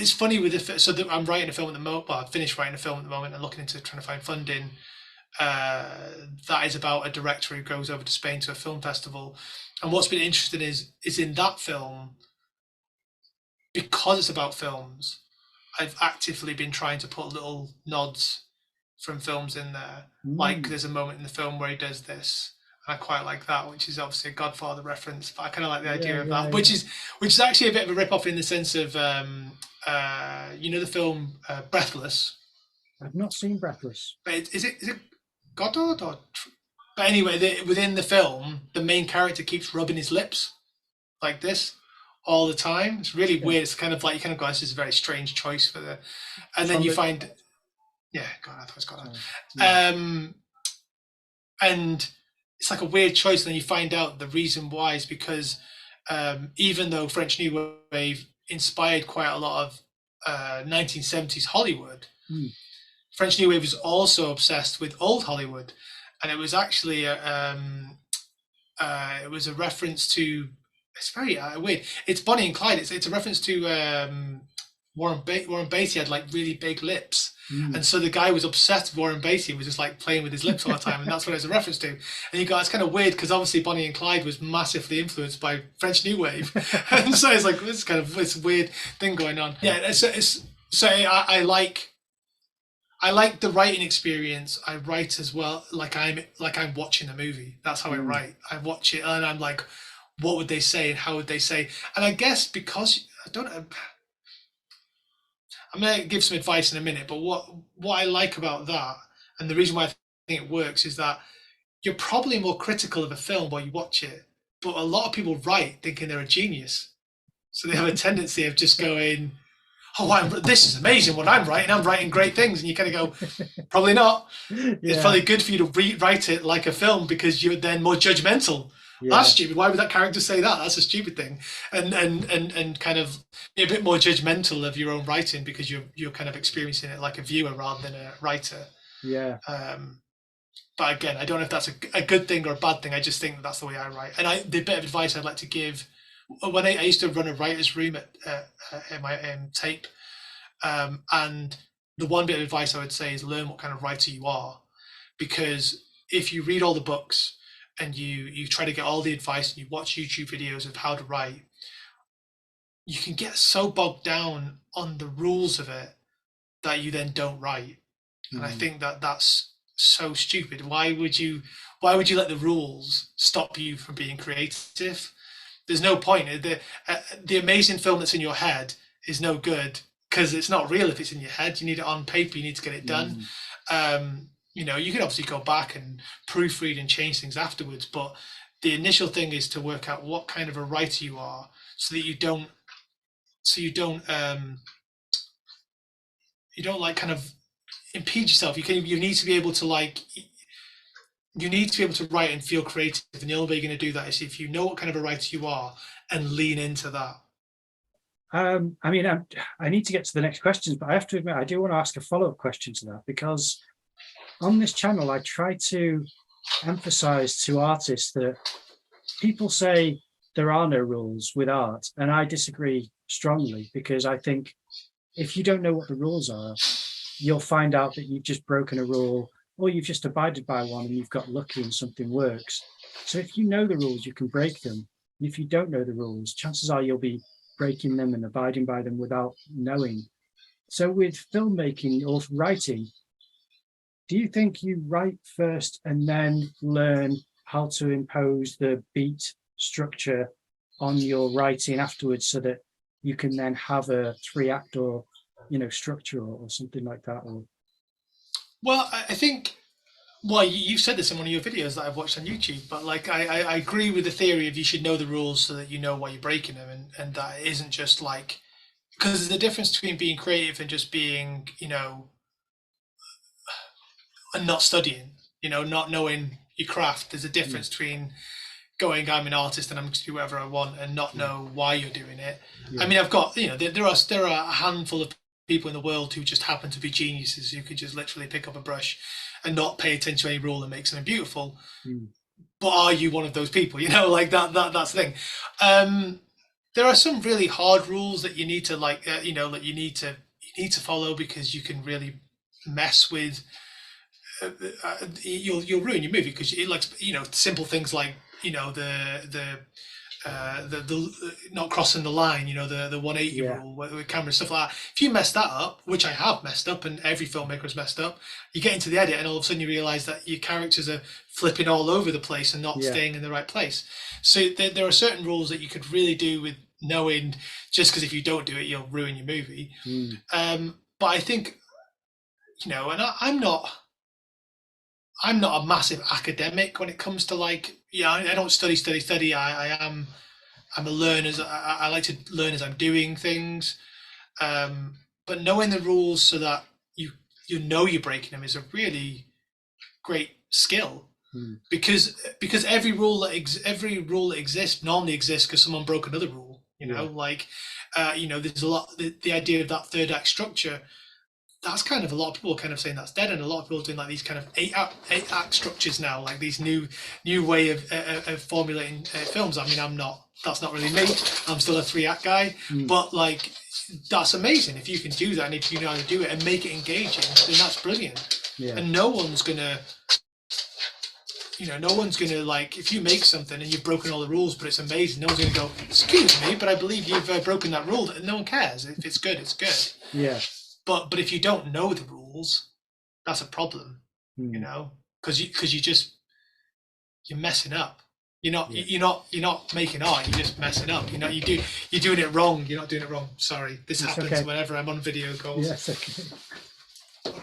it's funny with so that I'm writing a film at the moment. Well, I've finished writing a film at the moment and looking into trying to find funding. That is about a director who goes over to Spain to a film festival, and what's been interesting is in that film, because it's about films, I've actively been trying to put little nods from films in there. Like there's a moment in the film where he does this, and I quite like that, which is obviously a Godfather reference. But I kind of like the idea of that, which is actually a bit of a rip off in the sense of the film Breathless. I've not seen Breathless. But is it Godard or? But anyway, within the film, the main character keeps rubbing his lips like this all the time. It's really weird. It's kind of like you kind of go, this is a very strange choice for the, and then you find, yeah, God, I thought it was Godard. And it's like a weird choice. And then you find out the reason why is because even though French New Wave inspired quite a lot of 1970s Hollywood, French New Wave was also obsessed with old Hollywood, and it was actually it was a reference to. It's very weird. It's Bonnie and Clyde. It's a reference to Warren Beatty had like really big lips, and so the guy was obsessed with Warren Beatty and was just like playing with his lips all the time, and that's what it's a reference to. And you go, it's kind of weird because obviously Bonnie and Clyde was massively influenced by French New Wave, and so it's like this kind of this weird thing going on. Yeah, I like the writing experience. I write as well, like I'm watching a movie. That's how I write. I watch it and I'm like, what would they say and how would they say? And I guess because I don't know, I'm going to give some advice in a minute, but what I like about that, and the reason why I think it works, is that you're probably more critical of a film while you watch it, but a lot of people write thinking they're a genius. So they have a tendency of just going, oh, this is amazing what I'm writing great things. And you kind of go, probably not. It's probably good for you to rewrite it like a film because you're then more judgmental. That's stupid. Why would that character say that? That's a stupid thing. And kind of be a bit more judgmental of your own writing because you're kind of experiencing it like a viewer rather than a writer. Yeah. But again, I don't know if that's a good thing or a bad thing. I just think that's the way I write. And the bit of advice I'd like to give, when I used to run a writer's room at my tape, and the one bit of advice I would say is learn what kind of writer you are, because if you read all the books and you try to get all the advice and you watch YouTube videos of how to write, you can get so bogged down on the rules of it that you then don't write. And I think that that's so stupid. Why would you let the rules stop you from being creative? There's no point. The amazing film that's in your head is no good because it's not real if it's in your head. You need it on paper. You need to get it done. You can obviously go back and proofread and change things afterwards, but the initial thing is to work out what kind of a writer you are, so that you don't like kind of impede yourself. You need to be able to write and feel creative, and the only way you're going to do that is if you know what kind of a writer you are and lean into that. I need to get to the next questions, but I have to admit I do want to ask a follow-up question to that, because on this channel I try to emphasize to artists that people say there are no rules with art, and I disagree strongly, because I think if you don't know what the rules are, you'll find out that you've just broken a rule, or you've just abided by one and you've got lucky and something works. So if you know the rules, you can break them. And if you don't know the rules, chances are you'll be breaking them and abiding by them without knowing. So with filmmaking or writing, do you think you write first and then learn how to impose the beat structure on your writing afterwards, so that you can then have a 3-act or structure or something like that? Or well, I think, well, you've said this in one of your videos that I've watched on YouTube, but like I agree with the theory of you should know the rules so that you know why you're breaking them, and that isn't just like, because there's a difference between being creative and just being, and not studying, not knowing your craft. There's a difference between going, I'm an artist and I'm going to do whatever I want, and not know why you're doing it. I mean, I've got, there are a handful of people in the world who just happen to be geniuses, who could just literally pick up a brush and not pay attention to any rule and make something beautiful. But are you one of those people? Like that's the thing. there are some really hard rules that you need to that you need to follow, because you can really mess with you'll ruin your movie, because it, like, simple things like, the not crossing the line, the 180 Yeah. rule with camera, stuff like that. If you mess that up, which I have messed up and every filmmaker has messed up, you get into the edit and all of a sudden you realize that your characters are flipping all over the place and not staying in the right place. So there are certain rules that you could really do with knowing, just because if you don't do it, you'll ruin your movie. But I think, and I'm not a massive academic when it comes to, like, I don't study. I'm a learner. I like to learn as I'm doing things. But knowing the rules so that you're breaking them is a really great skill. Because every rule that exists normally exists because someone broke another rule. There's a lot, the idea of that third act structure. That's kind of, a lot of people are kind of saying that's dead, and a lot of people are doing like these kind of eight act structures now, like these new way of formulating films. I mean, that's not really me. I'm still a 3 act guy, but like, that's amazing if you can do that, and if you know how to do it and make it engaging, then that's brilliant. And no one's gonna like, if you make something and you've broken all the rules but it's amazing, no one's gonna go, excuse me, but I believe you've broken that rule. And no one cares. If it's good, it's good. But if you don't know the rules, that's a problem, because you're messing up. You're not making art. You're just messing up. You're doing it wrong. You're not doing it wrong. Sorry, this happens whenever I'm on video calls. Yes, okay.